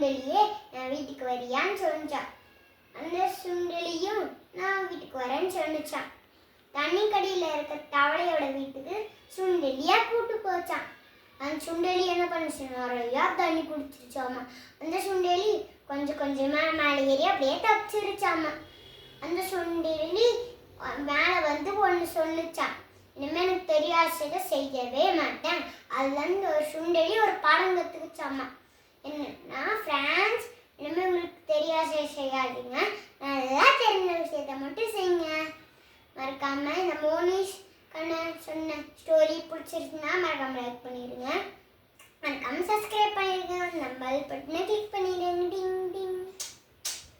சுண்டலியே நான் வீட்டுக்கு வரியான்னு சொன்னான். அந்த சுண்டலியும் நான் வீட்டுக்கு வரேன்னு சொன்னிச்சான். தண்ணி கடியில் இருக்க தவளையோட வீட்டுக்கு சுண்டலியா கூட்டு போச்சான். அந்த சுண்டலி என்ன பண்ணுச்சு, நிறையா தண்ணி குடிச்சிருச்சாமா. அந்த சுண்டலி கொஞ்சம் கொஞ்சமாக மேலே ஏறி அப்படியே தப்பிச்சிருச்சாமா. அந்த சுண்டலி மேலே வந்து ஒன்று சொல்லிச்சான், இனிமேல் எனக்கு தெரியாத செய்யவே மாட்டேன். அதுலேருந்து ஒரு சுண்டலி ஒரு பாடம் கற்றுக்குச்சாமா. என்னன்னா, ஃப்ரெண்ட்ஸ், இனிமேல் உங்களுக்கு தெரியாத செய்யாதீங்க, நல்லா தெரிஞ்ச விஷயத்த மட்டும் செய்யுங்க. மறக்காம இந்த மோனிஷ் கண்ணன் சொன்ன ஸ்டோரி பிடிச்சிருக்குன்னா மறக்காம லைக் பண்ணிடுங்க, மறக்காம சப்ஸ்கிரைப் பண்ணிடுங்க, நம்ம பெல் பட்டனை கிளிக் பண்ணி